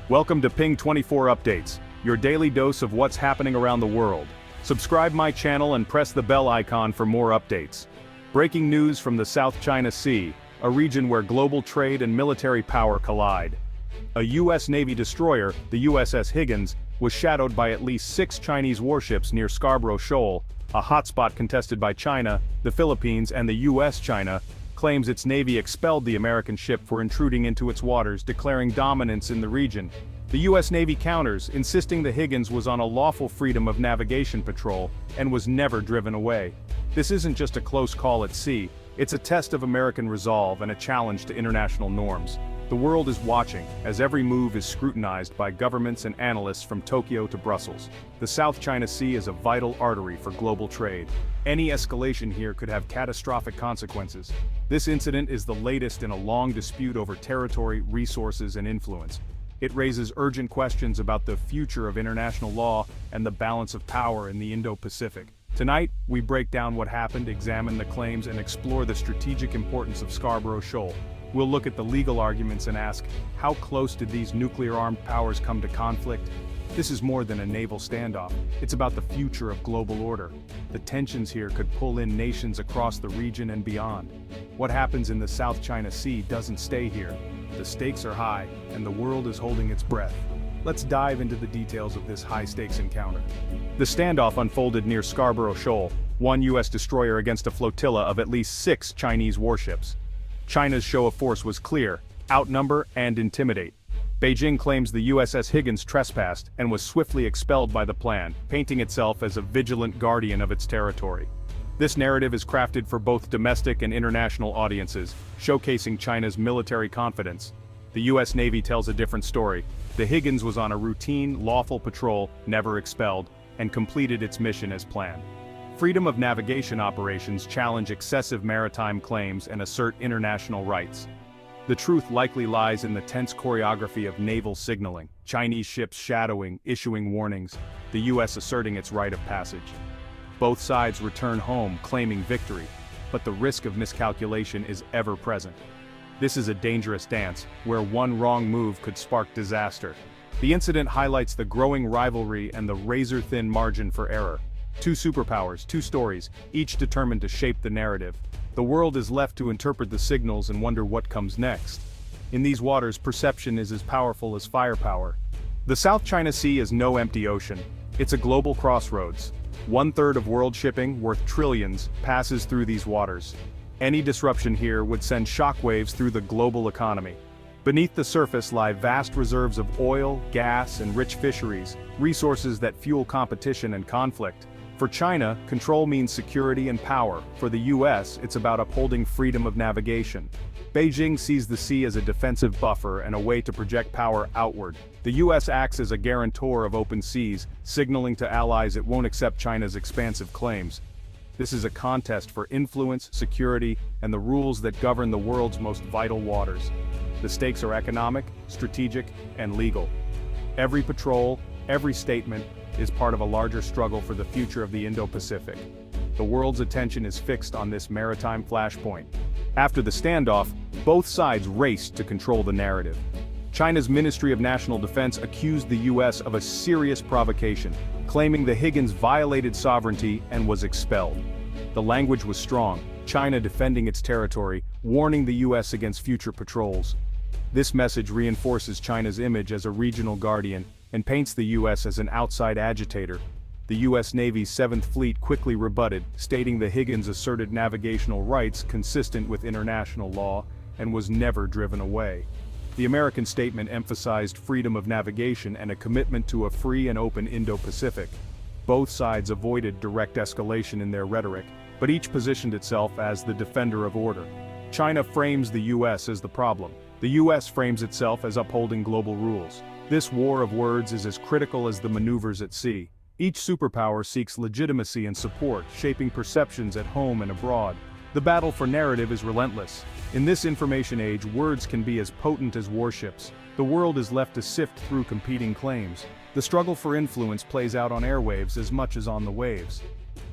Welcome to Ping 24 Updates, your daily dose of what's happening around the world. Subscribe my channel and press the bell icon for more updates. Breaking news from the South China Sea, a region where global trade and military power collide. A U.S. Navy destroyer, the USS Higgins, was shadowed by at least 6 Chinese warships near Scarborough Shoal, a hotspot contested by China, the Philippines, and the U.S. China claims its navy expelled the American ship for intruding into its waters, declaring dominance in the region. The U.S. Navy counters, insisting the Higgins was on a lawful freedom of navigation patrol and was never driven away. This isn't just a close call at sea, it's a test of American resolve and a challenge to international norms. The world is watching, as every move is scrutinized by governments and analysts from Tokyo to Brussels. The South China Sea is a vital artery for global trade. Any escalation here could have catastrophic consequences. This incident is the latest in a long dispute over territory, resources, and influence. It raises urgent questions about the future of international law and the balance of power in the Indo-Pacific. Tonight, we break down what happened, examine the claims, and explore the strategic importance of Scarborough Shoal. We'll look at the legal arguments and ask, how close did these nuclear-armed powers come to conflict? This is more than a naval standoff, it's about the future of global order. The tensions here could pull in nations across the region and beyond. What happens in the South China Sea doesn't stay here. The stakes are high, and the world is holding its breath. Let's dive into the details of this high-stakes encounter. The standoff unfolded near Scarborough Shoal, one U.S. destroyer against a flotilla of at least 6 Chinese warships. China's show of force was clear: outnumber and intimidate. Beijing claims the USS Higgins trespassed and was swiftly expelled by the plan, painting itself as a vigilant guardian of its territory. This narrative is crafted for both domestic and international audiences, showcasing China's military confidence. The U.S. Navy tells a different story. The Higgins was on a routine, lawful patrol, never expelled, and completed its mission as planned. Freedom of navigation operations challenge excessive maritime claims and assert international rights. The truth likely lies in the tense choreography of naval signaling, Chinese ships shadowing, issuing warnings, the U.S. asserting its right of passage. Both sides return home claiming victory, but the risk of miscalculation is ever present. This is a dangerous dance, where one wrong move could spark disaster. The incident highlights the growing rivalry and the razor-thin margin for error. 2 superpowers, 2 stories, each determined to shape the narrative. The world is left to interpret the signals and wonder what comes next. In these waters, perception is as powerful as firepower. The South China Sea is no empty ocean. It's a global crossroads. 1/3 of world shipping, worth trillions, passes through these waters. Any disruption here would send shockwaves through the global economy. Beneath the surface lie vast reserves of oil, gas, and rich fisheries, resources that fuel competition and conflict. For China, control means security and power. For the US, it's about upholding freedom of navigation. Beijing sees the sea as a defensive buffer and a way to project power outward. The US acts as a guarantor of open seas, signaling to allies it won't accept China's expansive claims. This is a contest for influence, security, and the rules that govern the world's most vital waters. The stakes are economic, strategic, and legal. Every patrol, every statement, is part of a larger struggle for the future of the Indo-Pacific. The world's attention is fixed on this maritime flashpoint. After the standoff, both sides raced to control the narrative. China's Ministry of National Defense accused the U.S. of a serious provocation, claiming the Higgins violated sovereignty and was expelled. The language was strong, China defending its territory, warning the U.S. against future patrols. This message reinforces China's image as a regional guardian and paints the U.S. as an outside agitator. The U.S. Navy's 7th Fleet quickly rebutted, stating the Higgins asserted navigational rights consistent with international law and was never driven away. The American statement emphasized freedom of navigation and a commitment to a free and open Indo-Pacific. Both sides avoided direct escalation in their rhetoric, but each positioned itself as the defender of order. China frames the U.S. as the problem. The U.S. frames itself as upholding global rules. This war of words is as critical as the maneuvers at sea. Each superpower seeks legitimacy and support, shaping perceptions at home and abroad. The battle for narrative is relentless. In this information age, words can be as potent as warships. The world is left to sift through competing claims. The struggle for influence plays out on airwaves as much as on the waves.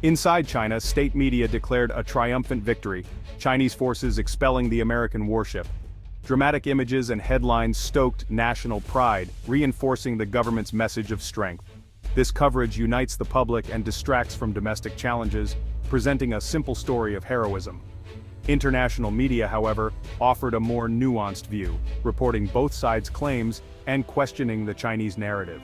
Inside China, state media declared a triumphant victory, Chinese forces expelling the American warship. Dramatic images and headlines stoked national pride, reinforcing the government's message of strength. This coverage unites the public and distracts from domestic challenges, presenting a simple story of heroism. International media, however, offered a more nuanced view, reporting both sides' claims and questioning the Chinese narrative.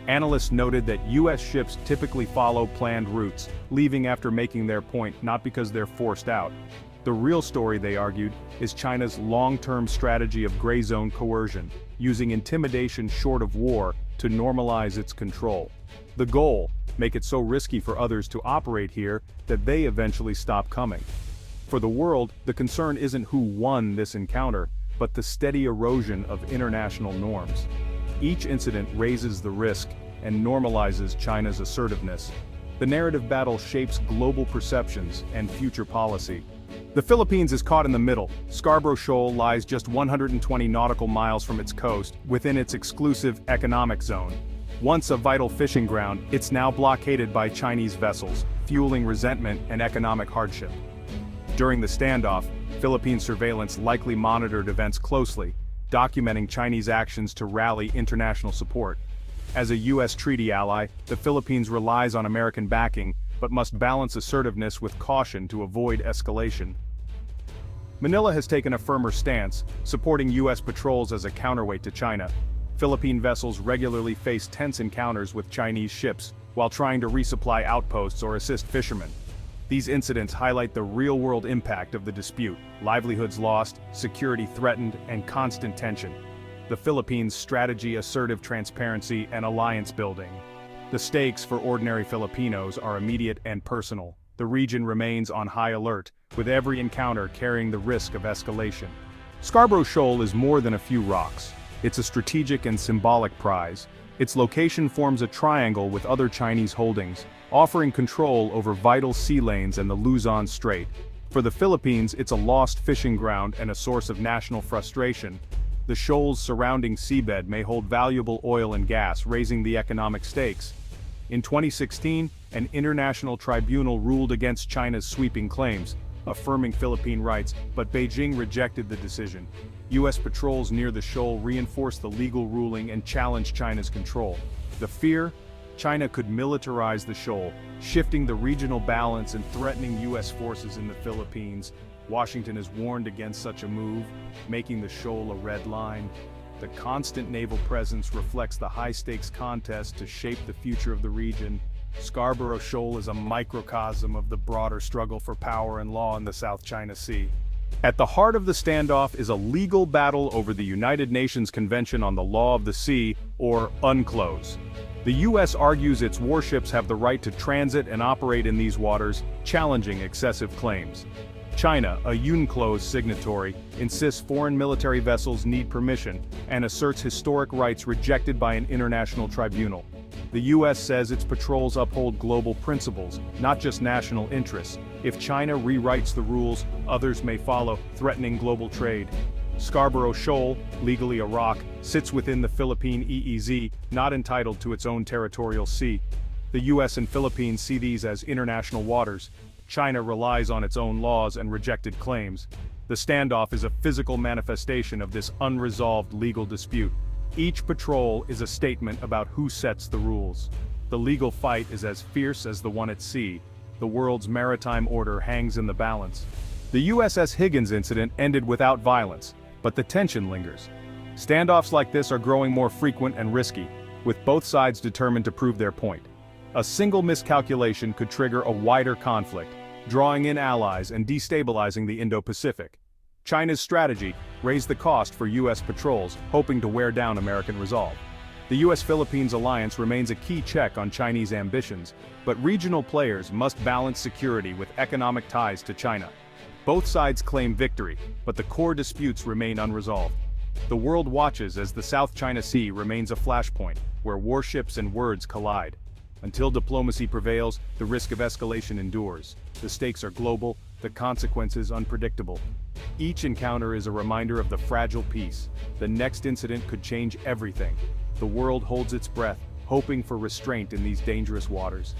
Analysts noted that U.S. ships typically follow planned routes, leaving after making their point not because they're forced out. The real story, they argued, is China's long-term strategy of gray zone coercion, using intimidation short of war to normalize its control. The goal: make it so risky for others to operate here that they eventually stop coming. For the world, the concern isn't who won this encounter, but the steady erosion of international norms. Each incident raises the risk and normalizes China's assertiveness. The narrative battle shapes global perceptions and future policy. The Philippines is caught in the middle. Scarborough Shoal lies just 120 nautical miles from its coast, within its exclusive economic zone. Once a vital fishing ground, it's now blockaded by Chinese vessels, fueling resentment and economic hardship. During the standoff, Philippine surveillance likely monitored events closely, documenting Chinese actions to rally international support. As a U.S. treaty ally, the Philippines relies on American backing, but must balance assertiveness with caution to avoid escalation. Manila has taken a firmer stance, supporting U.S. patrols as a counterweight to China. Philippine vessels regularly face tense encounters with Chinese ships, while trying to resupply outposts or assist fishermen. These incidents highlight the real-world impact of the dispute: livelihoods lost, security threatened, and constant tension. The Philippines' strategy: assertive transparency and alliance building. The stakes for ordinary Filipinos are immediate and personal. The region remains on high alert, with every encounter carrying the risk of escalation. Scarborough Shoal is more than a few rocks. It's a strategic and symbolic prize. Its location forms a triangle with other Chinese holdings, offering control over vital sea lanes and the Luzon Strait. For the Philippines, it's a lost fishing ground and a source of national frustration. The shoal's surrounding seabed may hold valuable oil and gas, raising the economic stakes. In 2016, an international tribunal ruled against China's sweeping claims, affirming Philippine rights, but Beijing rejected the decision. U.S. patrols near the shoal reinforced the legal ruling and challenged China's control. The fear? China could militarize the shoal, shifting the regional balance and threatening U.S. forces in the Philippines. Washington has warned against such a move, making the shoal a red line. The constant naval presence reflects the high-stakes contest to shape the future of the region. Scarborough Shoal is a microcosm of the broader struggle for power and law in the South China Sea. At the heart of the standoff is a legal battle over the United Nations Convention on the Law of the Sea, or UNCLOS. The U.S. argues its warships have the right to transit and operate in these waters, challenging excessive claims. China, a UNCLOS signatory, insists foreign military vessels need permission and asserts historic rights rejected by an international tribunal. The U.S. says its patrols uphold global principles, not just national interests. If China rewrites the rules, others may follow, threatening global trade. Scarborough Shoal, legally a rock, sits within the Philippine EEZ, not entitled to its own territorial sea. The U.S. and Philippines see these as international waters. China relies on its own laws and rejected claims. The standoff is a physical manifestation of this unresolved legal dispute. Each patrol is a statement about who sets the rules. The legal fight is as fierce as the one at sea. The world's maritime order hangs in the balance. The USS Higgins incident ended without violence, but the tension lingers. Standoffs like this are growing more frequent and risky, with both sides determined to prove their point. A single miscalculation could trigger a wider conflict, drawing in allies and destabilizing the Indo-Pacific. China's strategy: raise the cost for U.S. patrols, hoping to wear down American resolve. The U.S.-Philippines alliance remains a key check on Chinese ambitions, but regional players must balance security with economic ties to China. Both sides claim victory, but the core disputes remain unresolved. The world watches as the South China Sea remains a flashpoint, where warships and words collide. Until diplomacy prevails, the risk of escalation endures. The stakes are global, the consequences unpredictable. Each encounter is a reminder of the fragile peace. The next incident could change everything. The world holds its breath, hoping for restraint in these dangerous waters.